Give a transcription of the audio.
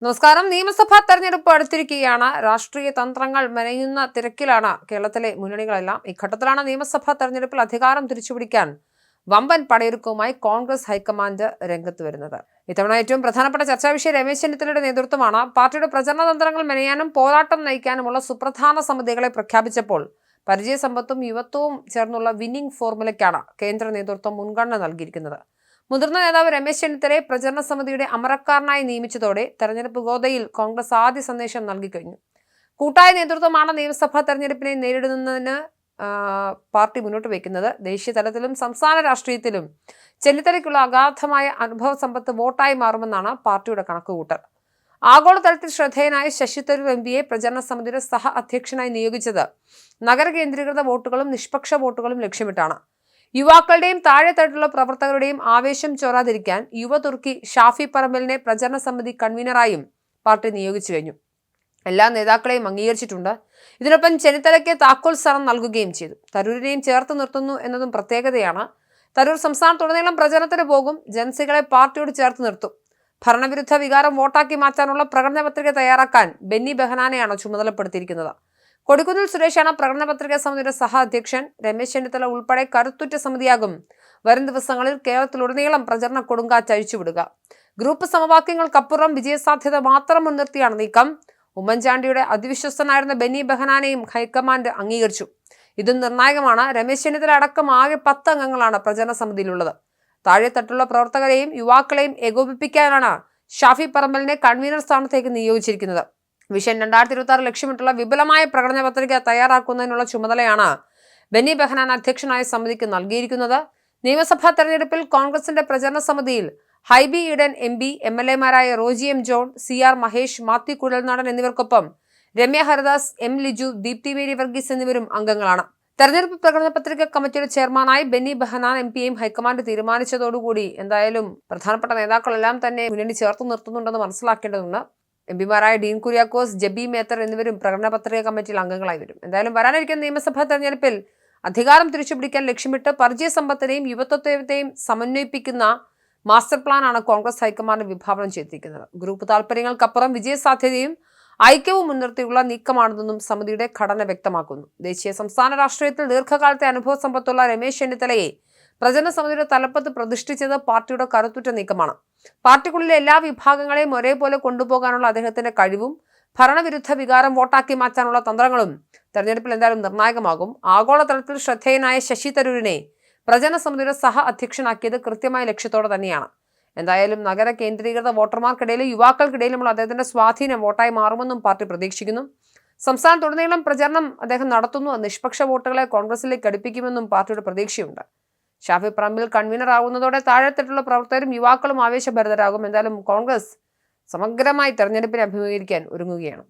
നമസ്കാരം. നിയമസഭാ തെരഞ്ഞെടുപ്പ് അടുത്തിരിക്കുകയാണ്. രാഷ്ട്രീയ തന്ത്രങ്ങൾ മെനയുന്ന തിരക്കിലാണ് കേരളത്തിലെ മുന്നണികളെല്ലാം. ഇഘട്ടത്തിലാണ് നിയമസഭാ തെരഞ്ഞെടുപ്പിൽ അധികാരം തിരിച്ചുപിടിക്കാൻ വമ്പൻ പടയൊരുക്കവുമായി കോൺഗ്രസ് ഹൈക്കമാൻഡ് രംഗത്ത് വരുന്നത്. ഇത്തവണ ഏറ്റവും പ്രധാനപ്പെട്ട ചർച്ചാ വിഷയം രമേശ് ചെന്നിത്തലയുടെ നേതൃത്വമാണ്. പാർട്ടിയുടെ പ്രചരണ തന്ത്രങ്ങൾ മെനയാനും പോരാട്ടം നയിക്കാനുമുള്ള സുപ്രധാന സമിതികളെ പ്രഖ്യാപിച്ചപ്പോൾ പരിചയസമ്പത്തും യുവത്വവും ചേർന്നുള്ള വിന്നിംഗ് ഫോർമുലയ്ക്കാണ് കേന്ദ്ര നേതൃത്വം മുൻഗണന നൽകിയിരിക്കുന്നത്. മുതിർന്ന നേതാവ് രമേശ് ചെന്നിത്തലയെ പ്രചരണ സമിതിയുടെ അമരക്കാരനായി നിയമിച്ചതോടെ തെരഞ്ഞെടുപ്പ് ഗോതയിൽ കോൺഗ്രസ് ആദ്യ സന്ദേശം നൽകിക്കഴിഞ്ഞു. കൂട്ടായ നേതൃത്വമാണ് നിയമസഭാ തെരഞ്ഞെടുപ്പിനെ നേരിടുന്നതിന് പാർട്ടി മുന്നോട്ട് വയ്ക്കുന്നത്. ദേശീയ തലത്തിലും സംസ്ഥാന രാഷ്ട്രീയത്തിലും ചെന്നിത്തലയ്ക്കുള്ള അഗാധമായ അനുഭവ സമ്പത്ത് വോട്ടായി മാറുമെന്നാണ് പാർട്ടിയുടെ കണക്കുകൂട്ടൽ. ആഗോളതലത്തിൽ ശ്രദ്ധേയനായ ശശി തരൂർ എംപിയെ പ്രചരണ സമിതിയുടെ സഹ അധ്യക്ഷനായി നിയോഗിച്ചത് നഗര കേന്ദ്രീകൃത വോട്ടുകളും നിഷ്പക്ഷ വോട്ടുകളും ലക്ഷ്യമിട്ടാണ്. യുവാക്കളുടെയും താഴെത്തട്ടിലുള്ള പ്രവർത്തകരുടെയും ആവേശം ചോരാതിരിക്കാൻ യുവതുർക്കി ഷാഫി പറമ്പലിനെ പ്രചരണ സമിതി കൺവീനറായും പാർട്ടി നിയോഗിച്ചു കഴിഞ്ഞു. എല്ലാ നേതാക്കളെയും അംഗീകരിച്ചിട്ടുണ്ട്. ഇതിനൊപ്പം ചെന്നിത്തലയ്ക്ക് താക്കോൽ സ്ഥാനം നൽകുകയും ചെയ്തു. തരൂരിനെയും ചേർത്ത് നിർത്തുന്നു എന്നതും പ്രത്യേകതയാണ്. തരൂർ സംസ്ഥാനത്തുടനീളം പ്രചരണത്തിന് പോകും. ജൻസികളെ പാർട്ടിയോട് ചേർത്ത് നിർത്തും. ഭരണവിരുദ്ധ വികാരം വോട്ടാക്കി മാറ്റാനുള്ള പ്രകടന പത്രിക തയ്യാറാക്കാൻ ബെന്നി ബെഹനാനെയാണ് ചുമതലപ്പെടുത്തിയിരിക്കുന്നത്. കൊടിക്കുന്നിൽ സുരേഷാണ് പ്രകടന പത്രിക സമിതിയുടെ സഹ അധ്യക്ഷൻ. രമേശ് ചെന്നിത്തല ഉൾപ്പെടെ കരുത്തുറ്റ സമിതിയാകും വരും ദിവസങ്ങളിൽ കേരളത്തിലുടനീളം പ്രചരണ കൊടുങ്കാറ്റ് അഴിച്ചുവിടുക. ഗ്രൂപ്പ് സമവാക്യങ്ങൾക്കപ്പുറം വിജയസാധ്യത മാത്രം മുൻനിർത്തിയാണ് നീക്കം. ഉമ്മൻചാണ്ടിയുടെ അതിവിശ്വസ്തനായിരുന്ന ബെന്നി ബെഹനാനെയും ഹൈക്കമാൻഡ് അംഗീകരിച്ചു. ഇതും നിർണായകമാണ്. രമേശ് ചെന്നിത്തല അടക്കം ആകെ 10 അംഗങ്ങളാണ് പ്രചരണ സമിതിയിലുള്ളത്. താഴെത്തട്ടുള്ള പ്രവർത്തകരെയും യുവാക്കളെയും ഏകോപിപ്പിക്കാനാണ് ഷാഫി പറമ്പലിനെ കൺവീനർ സ്ഥാനത്തേക്ക് നിയോഗിച്ചിരിക്കുന്നത്. വിഷൻ 2026 ലക്ഷ്യമിട്ടുള്ള വിപുലമായ പ്രകടന പത്രിക തയ്യാറാക്കുന്നതിനുള്ള ചുമതലയാണ് ബെന്നി ബെഹനാൻ അധ്യക്ഷനായ സമിതിക്ക് നൽകിയിരിക്കുന്നത്. നിയമസഭാ തെരഞ്ഞെടുപ്പിൽ കോൺഗ്രസിന്റെ പ്രചരണ സമിതിയിൽ ഹൈബി ഈഡൻ എംപി, MLA-മാരായ റോജി എം ജോൺ, CR മഹേഷ്, മാത്യു കുഴൽനാടൻ എന്നിവർക്കൊപ്പം രമ്യ ഹരിദാസ്, M ലിജു, ദീപ്തി മേരി വർഗീസ് എന്നിവരും അംഗങ്ങളാണ്. തെരഞ്ഞെടുപ്പ് പ്രകടന പത്രിക കമ്മിറ്റിയുടെ ചെയർമാനായി ബെന്നി ബെഹനാൻ എംപിയെയും ഹൈക്കമാൻഡ് തീരുമാനിച്ചതോടുകൂടി എന്തായാലും പ്രധാനപ്പെട്ട നേതാക്കളെല്ലാം തന്നെ മുന്നണി ചേർത്ത് നിർത്തുന്നുണ്ടെന്ന് മനസ്സിലാക്കേണ്ടതുണ്ട്. എംപിമാരായ ഡീൻ കുര്യാക്കോസ്, ജബി മേത്തർ എന്നിവരും പ്രകടന പത്രിക കമ്മിറ്റിയിൽ അംഗങ്ങളായി വരും. എന്തായാലും വരാനിരിക്കുന്ന നിയമസഭാ തെരഞ്ഞെടുപ്പിൽ അധികാരം തിരിച്ചുപിടിക്കാൻ ലക്ഷ്യമിട്ട് പരിചയസമ്പത്തിനെയും യുവത്വത്തെയും സമന്വയിപ്പിക്കുന്ന മാസ്റ്റർ പ്ലാനാണ് കോൺഗ്രസ് ഹൈക്കമാൻഡ് വിഭാവനം ചെയ്തിരിക്കുന്നത്. ഗ്രൂപ്പ് താൽപര്യങ്ങൾക്കപ്പുറം വിജയസാധ്യതയും ഐക്യവും മുൻനിർത്തിയുള്ള നീക്കമാണെന്നും സമിതിയുടെ ഘടന വ്യക്തമാക്കുന്നു. ദേശീയ സംസ്ഥാന രാഷ്ട്രീയത്തിൽ ദീർഘകാലത്തെ അനുഭവ സമ്പത്തുള്ള രമേശ് ചെന്നിത്തലയെ പ്രചരണ സമിതിയുടെ തലപ്പത്ത് പ്രതിഷ്ഠിച്ചത് പാർട്ടിയുടെ കരുത്തുറ്റ നീക്കമാണ്. പാർട്ടിക്കുള്ളിലെ എല്ലാ വിഭാഗങ്ങളെയും ഒരേപോലെ കൊണ്ടുപോകാനുള്ള അദ്ദേഹത്തിന്റെ കഴിവും ഭരണവിരുദ്ധ വികാരം വോട്ടാക്കി മാറ്റാനുള്ള തന്ത്രങ്ങളും തെരഞ്ഞെടുപ്പിൽ എന്തായാലും നിർണായകമാകും. ആഗോളതലത്തിൽ ശ്രദ്ധേയനായ ശശി തരൂരിനെ പ്രചരണ സമിതിയുടെ സഹ അധ്യക്ഷനാക്കിയത് കൃത്യമായ ലക്ഷ്യത്തോടെ തന്നെയാണ്. എന്തായാലും നഗര കേന്ദ്രീകൃത വോട്ടർമാർക്കിടയിലും യുവാക്കൾക്കിടയിലുമുള്ള അദ്ദേഹത്തിന്റെ സ്വാധീനം വോട്ടായി മാറുമെന്നും പാർട്ടി പ്രതീക്ഷിക്കുന്നു. സംസ്ഥാനത്തുടനീളം പ്രചരണം അദ്ദേഹം നടത്തുന്നു. നിഷ്പക്ഷ വോട്ടുകളെ കോൺഗ്രസിലേക്ക് അടുപ്പിക്കുമെന്നും പാർട്ടിയുടെ പ്രതീക്ഷയുണ്ട്. ഷാഫി പറമ്പിൽ കൺവീനർ ആകുന്നതോടെ താഴെത്തട്ടിലുള്ള പ്രവർത്തകരും യുവാക്കളും ആവേശഭരിതരാകും. എന്തായാലും കോൺഗ്രസ് സമഗ്രമായി തെരഞ്ഞെടുപ്പിനെ അഭിമുഖീകരിക്കാൻ ഒരുങ്ങുകയാണ്.